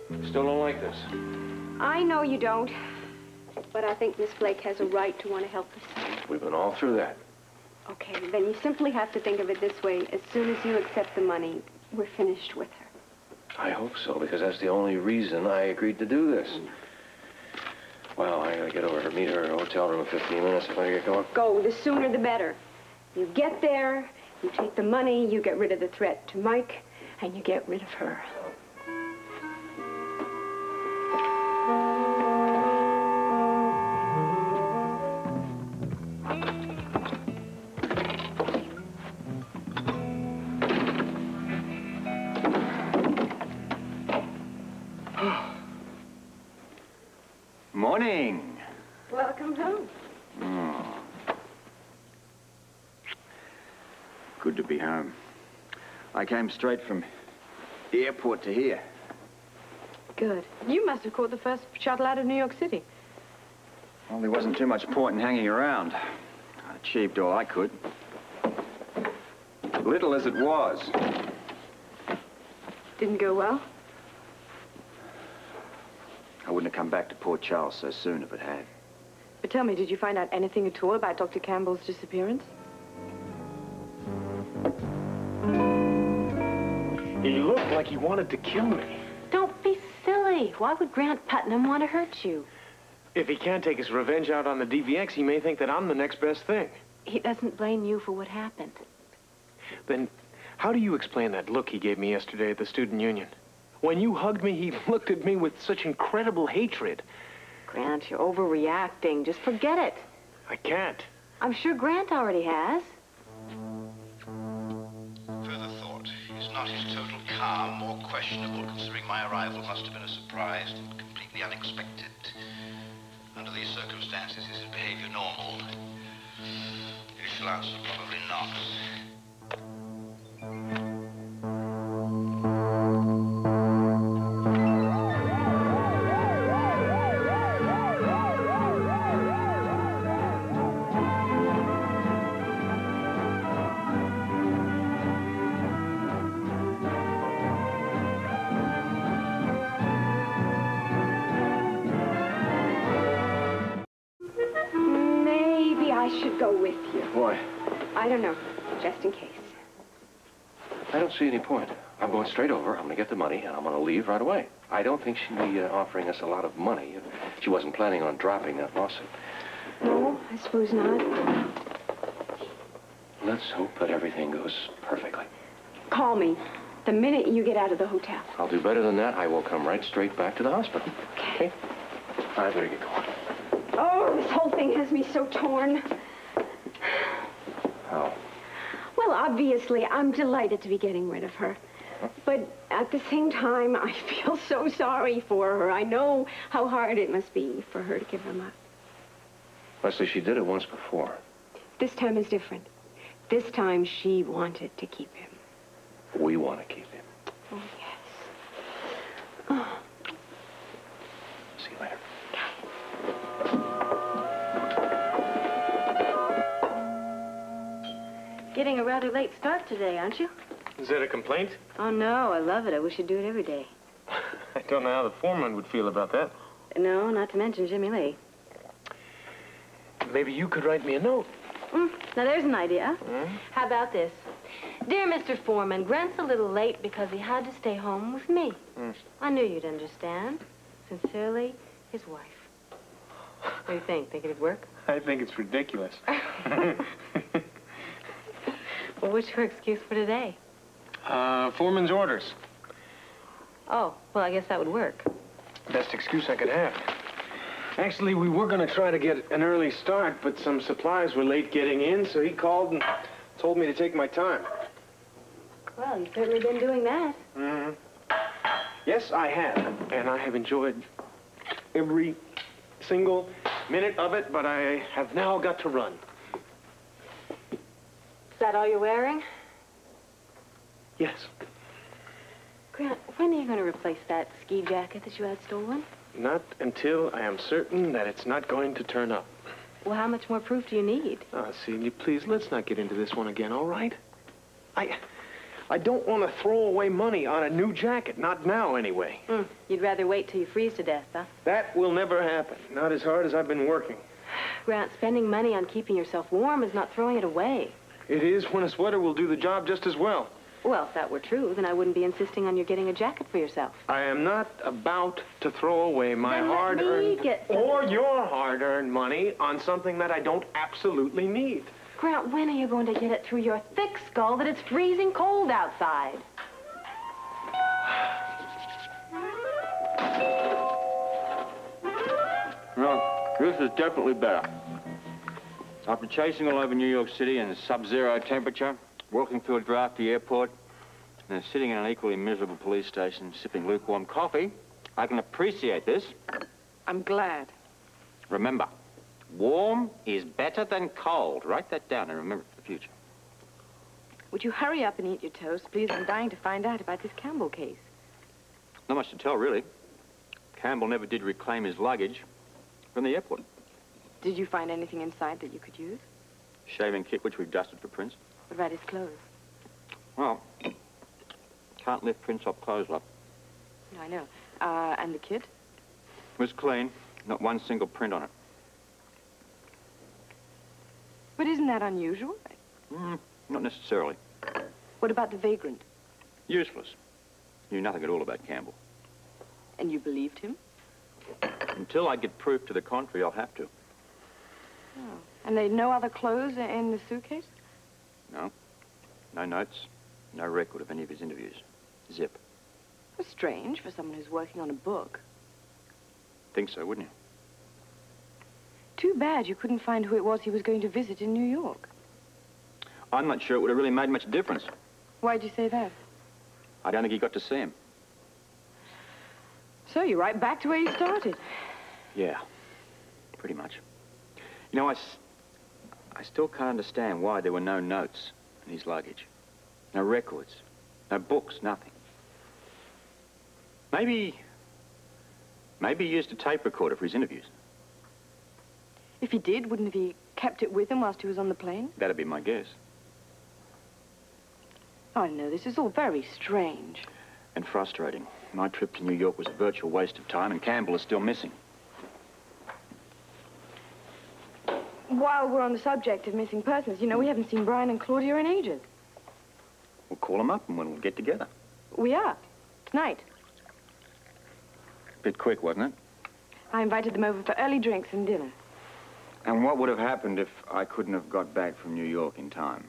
Still don't like this. I know you don't, but I think Miss Blake has a right to want to help us. We've been all through that. Okay, then you simply have to think of it this way. As soon as you accept the money, we're finished with her. I hope so, because that's the only reason I agreed to do this. Well, I gotta get over to meet her at her hotel room in 15 minutes if I get going. Go, the sooner the better. You get there, you take the money, you get rid of the threat to Mike, and you get rid of her. Morning. Welcome home. Oh. Good to be home. I came straight from the airport to here. Good. You must have caught the first shuttle out of New York City. Well, there wasn't too much point in hanging around. I achieved all I could. Little as it was. Didn't go well? I wouldn't have come back to Port Charles so soon if it had. But tell me, did you find out anything at all about Dr. Campbell's disappearance? He looked like he wanted to kill me. Don't be silly. Why would Grant Putnam want to hurt you? If he can't take his revenge out on the DVX, he may think that I'm the next best thing. He doesn't blame you for what happened. Then how do you explain that look he gave me yesterday at the Student Union? When you hugged me, he looked at me with such incredible hatred. Grant, you're overreacting. Just forget it. I can't. I'm sure Grant already has. Further thought. Is not his total calm more questionable, considering my arrival must have been a surprise and completely unexpected? Under these circumstances, is his behavior normal? Initial answer, probably not. Go with you. Why? I don't know. Just in case. I don't see any point. I'm going straight over. I'm going to get the money, and I'm going to leave right away. I don't think she'd be offering us a lot of money if she wasn't planning on dropping that lawsuit. No, I suppose not. Let's hope that everything goes perfectly. Call me the minute you get out of the hotel. I'll do better than that. I will come right straight back to the hospital. Okay. I better get going. Oh, this whole thing has me so torn. How? Well, obviously, I'm delighted to be getting rid of her. Huh? But at the same time, I feel so sorry for her. I know how hard it must be for her to give him up. Leslie, she did it once before. This time is different. This time, she wanted to keep him. We want to keep him. Oh, yes. Oh. See you later. Getting a rather late start today, aren't you? Is that a complaint? Oh, no, I love it. I wish you'd do it every day. I don't know how the foreman would feel about that. No, not to mention Jimmy Lee. Maybe you could write me a note. Now, there's an idea. Mm-hmm. How about this? Dear Mr. Foreman, Grant's a little late because he had to stay home with me. I knew you'd understand. Sincerely, his wife. What do you think? Think it'd work? I think it's ridiculous. Well, what's your excuse for today? Foreman's orders. Oh, well, I guess that would work. Best excuse I could have. Actually, we were going to try to get an early start, but some supplies were late getting in, so he called and told me to take my time. Well, you've certainly been doing that. Mm-hmm. Yes, I have. And I have enjoyed every single minute of it, but I have now got to run. Is that all you're wearing? Yes. Grant, when are you going to replace that ski jacket that you had stolen? Not until I am certain that it's not going to turn up. Well, how much more proof do you need? Celia, please, let's not get into this one again, all right? I don't want to throw away money on a new jacket. Not now, anyway. You'd rather wait till you freeze to death, huh? That will never happen. Not as hard as I've been working. Grant, spending money on keeping yourself warm is not throwing it away. It is when a sweater will do the job just as well. Well, if that were true, then I wouldn't be insisting on you getting a jacket for yourself. I am not about to throw away my Then let hard-earned... me get some. Or your hard-earned money on something that I don't absolutely need. Grant, when are you going to get it through your thick skull that it's freezing cold outside? Well, this is definitely better. After chasing all over New York City in sub-zero temperature, walking through a drafty airport, and sitting in an equally miserable police station sipping lukewarm coffee, I can appreciate this. I'm glad. Remember, warm is better than cold. Write that down and remember it for the future. Would you hurry up and eat your toast, please? I'm dying to find out about this Campbell case. Not much to tell, really. Campbell never did reclaim his luggage from the airport. Did you find anything inside that you could use? Shaving kit, which we've dusted for Prince. What about his clothes? Well, can't lift Prince off clothes up. No, I know. And the kid? It was clean. Not one single print on it. But isn't that unusual? Not necessarily. What about the vagrant? Useless. Knew nothing at all about Campbell. And you believed him? Until I get proof to the contrary, I'll have to. Oh. And there no other clothes in the suitcase? No. No notes. No record of any of his interviews. Zip. That's strange for someone who's working on a book. Think so, wouldn't you? Too bad you couldn't find who it was he was going to visit in New York. I'm not sure it would have really made much difference. Why'd you say that? I don't think he got to see him. So you're right back to where you started. Yeah, pretty much. You know, I still can't understand why there were no notes in his luggage. No records, no books, nothing. Maybe he used a tape recorder for his interviews. If he did, wouldn't he kept it with him whilst he was on the plane? That'd be my guess. I know, this is all very strange. And frustrating. My trip to New York was a virtual waste of time, and Campbell is still missing. While we're on the subject of missing persons, you know, we haven't seen Brian and Claudia in ages. We'll call them up and we'll get together. We are. Tonight. Bit quick, wasn't it? I invited them over for early drinks and dinner. And what would have happened if I couldn't have got back from New York in time?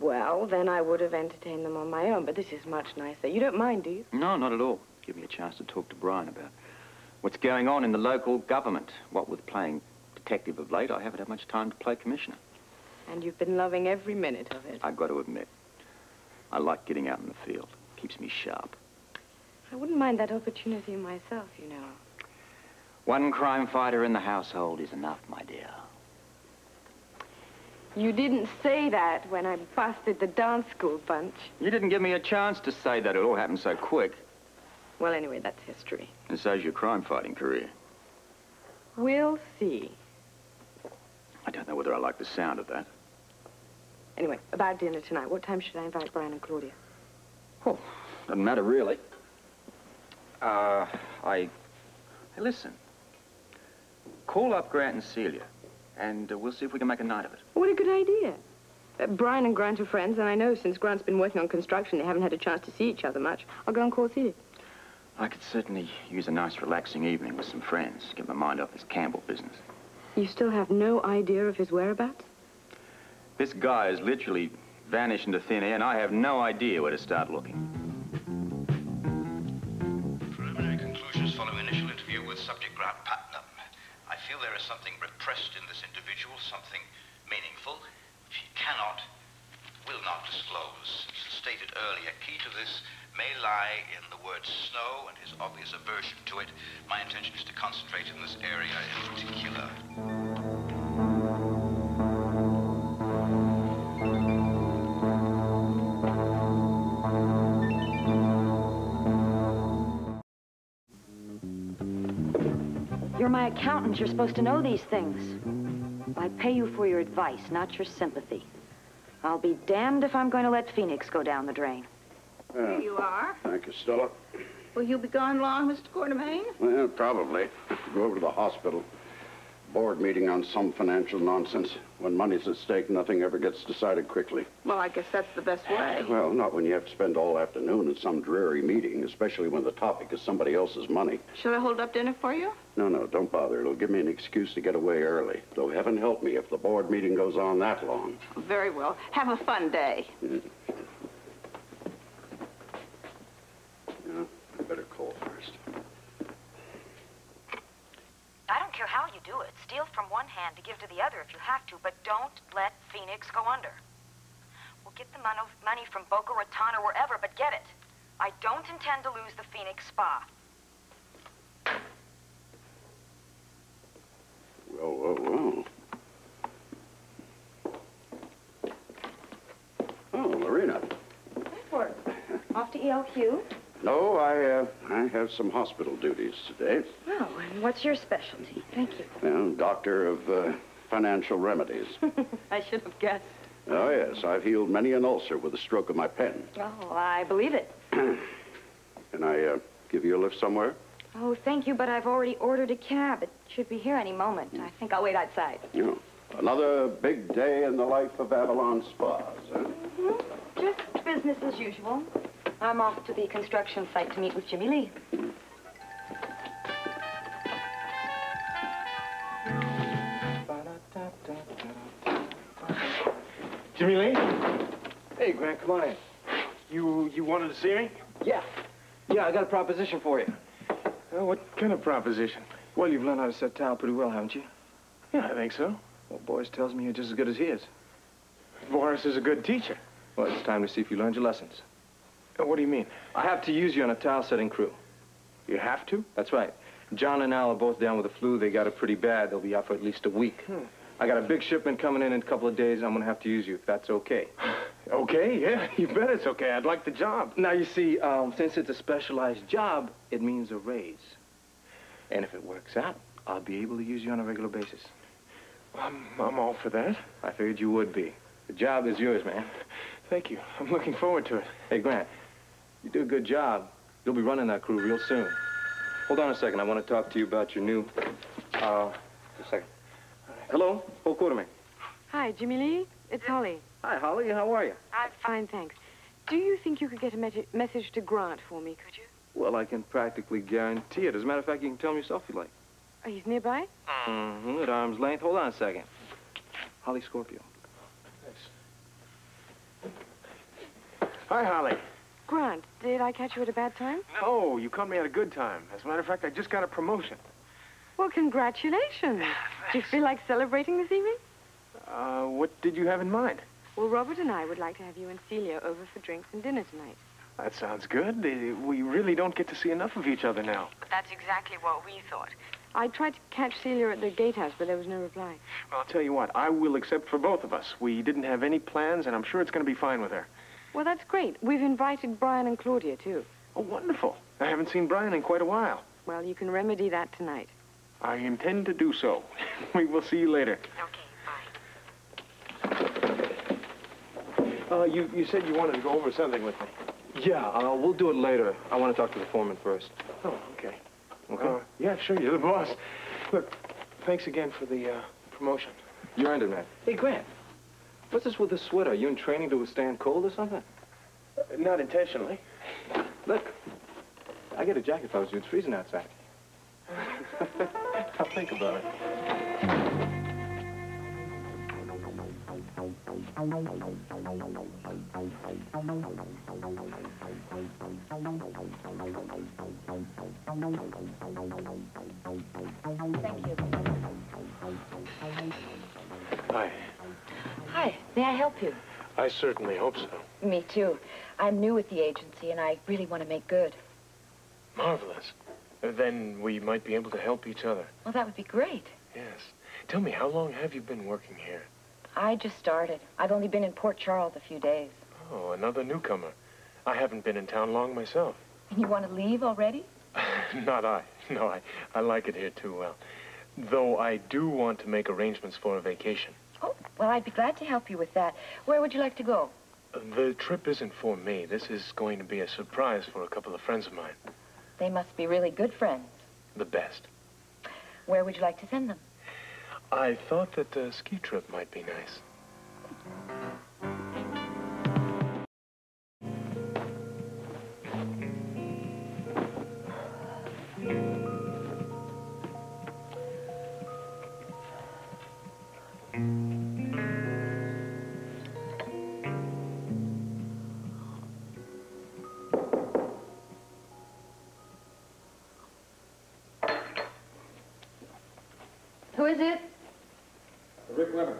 Well, then I would have entertained them on my own, but this is much nicer. You don't mind, do you? No, not at all. Give me a chance to talk to Brian about what's going on in the local government. What with playing detective of late, I haven't had much time to play commissioner. And you've been loving every minute of it. I've got to admit, I like getting out in the field. Keeps me sharp. I wouldn't mind that opportunity myself, you know. One crime fighter in the household is enough, my dear. You didn't say that when I busted the dance school bunch. You didn't give me a chance to say that. It all happened so quick. Well, anyway, that's history. And so's your crime-fighting career. We'll see. I don't know whether I like the sound of that. Anyway, about dinner tonight. What time should I invite Brian and Claudia? Oh, doesn't matter, really. Hey, listen. Call up Grant and Celia, and we'll see if we can make a night of it. What a good idea. Brian and Grant are friends, and I know since Grant's been working on construction, they haven't had a chance to see each other much. I'll go and call Celia. I could certainly use a nice, relaxing evening with some friends. Get my mind off this Campbell business. You still have no idea of his whereabouts? This guy has literally vanished into thin air, and I have no idea where to start looking. Preliminary conclusions follow initial interview with subject Grant Putnam. I feel there is something repressed in this individual, something meaningful, which he cannot, will not disclose. As stated earlier, key to this may lie in the word snow and his obvious aversion to it. My intention is to concentrate in this area in particular. You're my accountant. You're supposed to know these things. I pay you for your advice, not your sympathy. I'll be damned if I'm going to let Phoenix go down the drain. Here you are. Thank you, Stella. Will you be gone long, Mr. Quartermain? Well, probably. Go over to the hospital. Board meeting on some financial nonsense. When money's at stake, nothing ever gets decided quickly. Well, I guess that's the best way. Well, not when you have to spend all afternoon at some dreary meeting, especially when the topic is somebody else's money. Shall I hold up dinner for you? No, don't bother. It'll give me an excuse to get away early. Though heaven help me if the board meeting goes on that long. Very well. Have a fun day. Yeah, I better call first. I don't care how you do it. Steal from one hand to give to the other if you have to, but don't let Phoenix go under. We'll get the money from Boca Raton or wherever, but get it. I don't intend to lose the Phoenix Spa. Whoa. Oh, Lorena. What? Off to ELQ? No, I have some hospital duties today. Oh, and what's your specialty? Thank you. Well, doctor of financial remedies. I should have guessed. Oh, yes, I've healed many an ulcer with a stroke of my pen. Oh, I believe it. Can I give you a lift somewhere? Oh, thank you, but I've already ordered a cab. It should be here any moment. I think I'll wait outside. Yeah. Another big day in the life of Avalon Spas, huh? Just business as usual. I'm off to the construction site to meet with Jimmy Lee. Jimmy Lee? Hey, Grant, come on in. You wanted to see me? Yeah, I got a proposition for you. What kind of proposition? Well, you've learned how to set tile pretty well, haven't you? Yeah, I think so. Well, Boris tells me you're just as good as he is. Boris is a good teacher. Well, it's time to see if you learned your lessons. What do you mean? I have to use you on a tile setting crew. You have to? That's right. John and Al are both down with the flu. They got it pretty bad. They'll be out for at least a week. I got a big shipment coming in a couple of days. I'm going to have to use you, if that's okay. Okay, yeah, you bet it's okay. I'd like the job. Now, you see, since it's a specialized job, it means a raise. And if it works out, I'll be able to use you on a regular basis. I'm all for that. I figured you would be. The job is yours, man. Thank you. I'm looking forward to it. Hey, Grant, you do a good job. You'll be running that crew real soon. Hold on a second. I want to talk to you about your new... just a second. Hello, Paul Quartermain. Hi, Jimmy Lee. It's Holly. Hi, Holly. How are you? I'm fine, thanks. Do you think you could get a message to Grant for me, could you? Well, I can practically guarantee it. As a matter of fact, you can tell him yourself if you like. Oh, he's nearby? Mm-hmm, at arm's length. Hold on a second. Holly Scorpio. Hi, Holly. Grant, did I catch you at a bad time? No, you caught me at a good time. As a matter of fact, I just got a promotion. Well, congratulations. Do you feel like celebrating this evening? What did you have in mind? Well, Robert and I would like to have you and Celia over for drinks and dinner tonight. That sounds good. We really don't get to see enough of each other now. But that's exactly what we thought. I tried to catch Celia at the gatehouse, but there was no reply. Well, I'll tell you what. I will accept for both of us. We didn't have any plans, and I'm sure it's going to be fine with her. Well, that's great. We've invited Brian and Claudia, too. Oh, wonderful. I haven't seen Brian in quite a while. Well, you can remedy that tonight. I intend to do so. We will see you later. Okay, bye. You said you wanted to go over something with me. Yeah, we'll do it later. I want to talk to the foreman first. Oh, okay. Okay? Yeah, sure, you're the boss. Look, thanks again for the promotion. You earned it, man. Hey, Grant, what's this with the sweater? Are you in training to withstand cold or something? Not intentionally. Look, I get a jacket if I was you. It's freezing outside. I'll think about it. Thank you. Hi. Hi, may I help you? I certainly hope so. Me too. I'm new at the agency, and I really want to make good. Marvelous. Then we might be able to help each other. Well, that would be great. Yes. Tell me, how long have you been working here? I just started. I've only been in Port Charles a few days. Oh, another newcomer. I haven't been in town long myself. And you want to leave already? Not I. No, I like it here too well. Though I do want to make arrangements for a vacation. Oh, well, I'd be glad to help you with that. Where would you like to go? The trip isn't for me. This is going to be a surprise for a couple of friends of mine. They must be really good friends. The best. Where would you like to send them? I thought that a ski trip might be nice. Who is it? Rick Weber.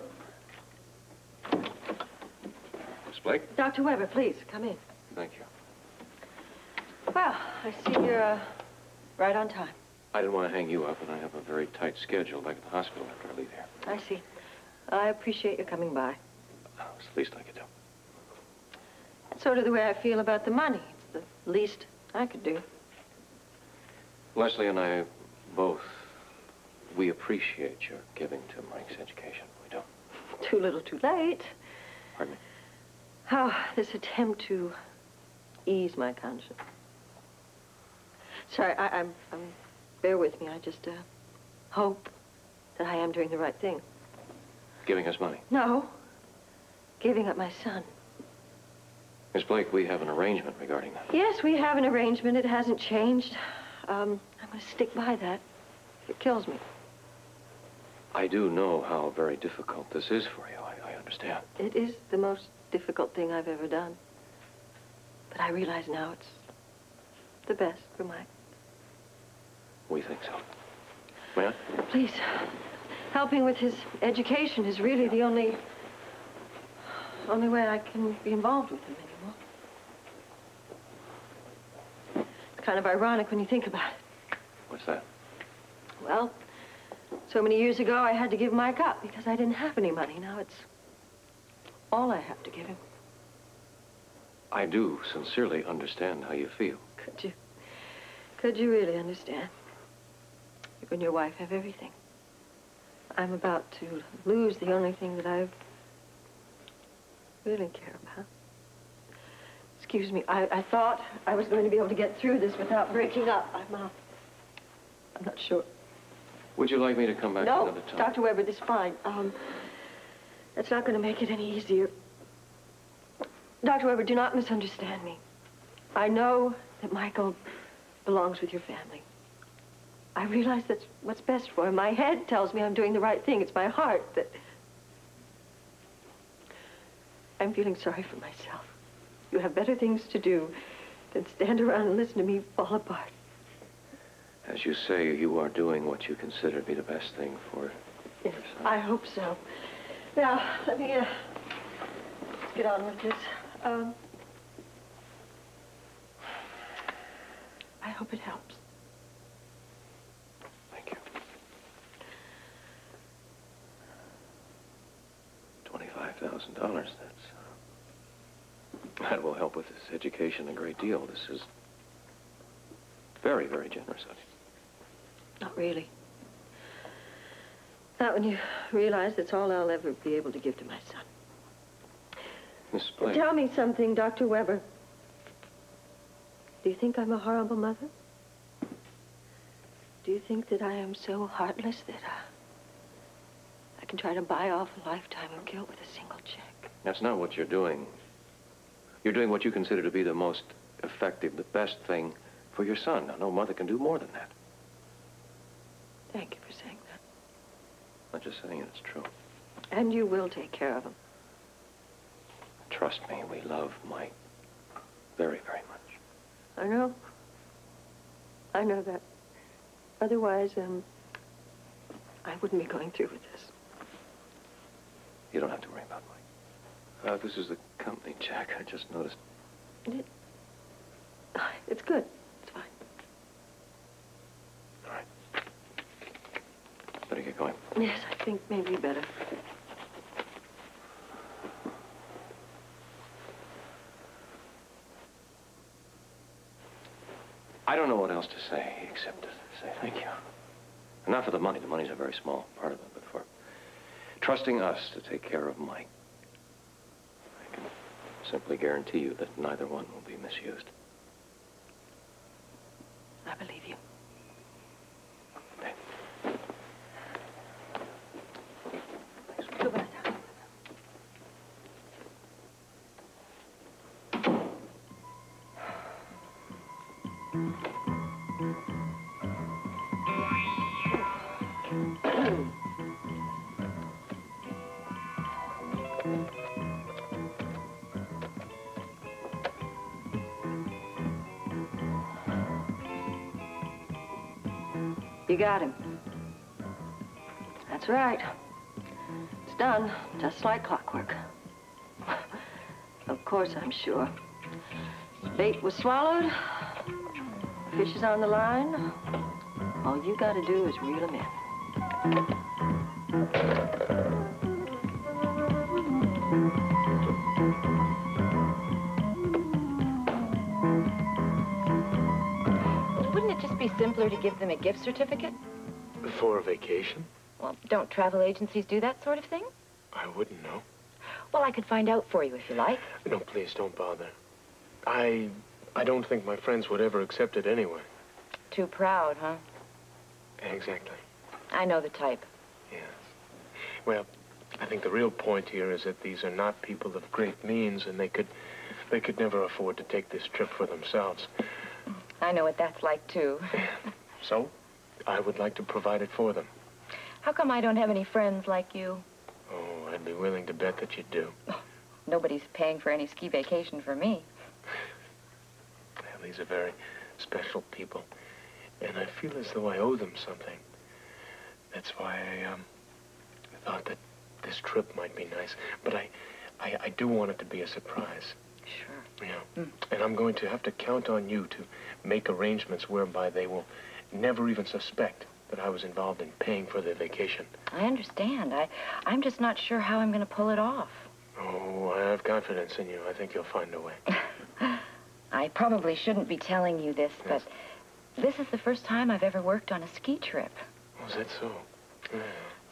Miss Blake? Dr. Weber, please, come in. Thank you. Well, I see you're right on time. I didn't want to hang you up, and I have a very tight schedule back at the hospital after I leave here. I see. I appreciate you coming by. It's the least I could do. That's sort of the way I feel about the money. It's the least I could do. Leslie and I both, we appreciate your giving to Mike's education. We don't. Too little, too late. Pardon me? Oh, this attempt to ease my conscience. Sorry, I'm bear with me. I just hope that I am doing the right thing. Giving us money? No. Giving up my son. Miss Blake, we have an arrangement regarding that. Yes, we have an arrangement. It hasn't changed. I'm going to stick by that if it kills me. I do know how very difficult this is for you. I understand. It is the most difficult thing I've ever done. But I realize now it's the best for Mike. We think so. May I? Please. Helping with his education is really the only way I can be involved with him anymore. It's kind of ironic when you think about it. What's that? Well, so many years ago, I had to give Mike up because I didn't have any money. Now it's all I have to give him. I do sincerely understand how you feel. Could you? Could you really understand? You and your wife have everything. I'm about to lose the only thing that I really care about. Excuse me, I thought I was going to be able to get through this without breaking up. I'm not sure. Would you like me to come back another time? No, Dr. Weber, this is fine. That's not going to make it any easier. Dr. Weber, do not misunderstand me. I know that Michael belongs with your family. I realize that's what's best for him. My head tells me I'm doing the right thing. It's my heart that... I'm feeling sorry for myself. You have better things to do than stand around and listen to me fall apart. As you say, you are doing what you consider to be the best thing for Yes, I hope so. Now, let me let's get on with this. I hope it helps. Thank you. $25,000, that will help with this education a great deal. This is very, very generous of you. Not really. Not when you realize that's all I'll ever be able to give to my son. Miss Blake. Tell me something, Dr. Weber. Do you think I'm a horrible mother? Do you think that I am so heartless that I can try to buy off a lifetime of guilt with a single check? That's not what you're doing. You're doing what you consider to be the most effective, the best thing for your son. Now, no mother can do more than that. Thank you for saying that. I'm not just saying it, it's true. And you will take care of him. Trust me, we love Mike very, very much. I know. I know that. Otherwise, I wouldn't be going through with this. You don't have to worry about Mike. This is the company check. I just noticed. It's good. It's fine. All right. Better get going. Yes, I think maybe better. I don't know what else to say except to say thank you. Not for the money. The money's a very small part of it, but for trusting us to take care of Mike. simply guarantee you that neither one will be misused. I believe you. You got him. That's right. It's done, just like clockwork. Of course, I'm sure. Bait was swallowed. Fish is on the line. All you gotta do is reel him in. Wouldn't it just be simpler to give them a gift certificate? For a vacation? Well, don't travel agencies do that sort of thing? I wouldn't know. Well, I could find out for you if you like. No, please, don't bother. I don't think my friends would ever accept it anyway. Too proud, huh? Exactly. I know the type. Yes. Well, I think the real point here is that these are not people of great means, and they could never afford to take this trip for themselves. I know what that's like, too. So, I would like to provide it for them. How come I don't have any friends like you? Oh, I'd be willing to bet that you do. Nobody's paying for any ski vacation for me. Well, these are very special people, and I feel as though I owe them something. That's why I thought that this trip might be nice, but I do want it to be a surprise. Sure. Yeah. And I'm going to have to count on you to make arrangements whereby they will never even suspect that I was involved in paying for their vacation. I understand. I'm just not sure how I'm going to pull it off. Oh, I have confidence in you. I think you'll find a way. I probably shouldn't be telling you this, but this is the first time I've ever worked on a ski trip. Oh, is that so? Yeah.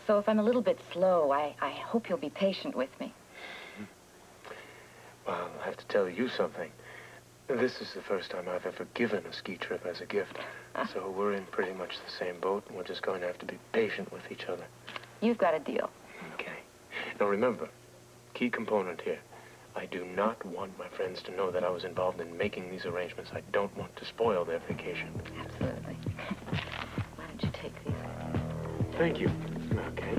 So if I'm a little bit slow, I hope you'll be patient with me. Well, I'll have to tell you something. This is the first time I've ever given a ski trip as a gift. So we're in pretty much the same boat, and we're just going to have to be patient with each other. You've got a deal. Okay. Now remember, key component here. I do not want my friends to know that I was involved in making these arrangements. I don't want to spoil their vacation. Absolutely. Why don't you take these? Thank you. Okay.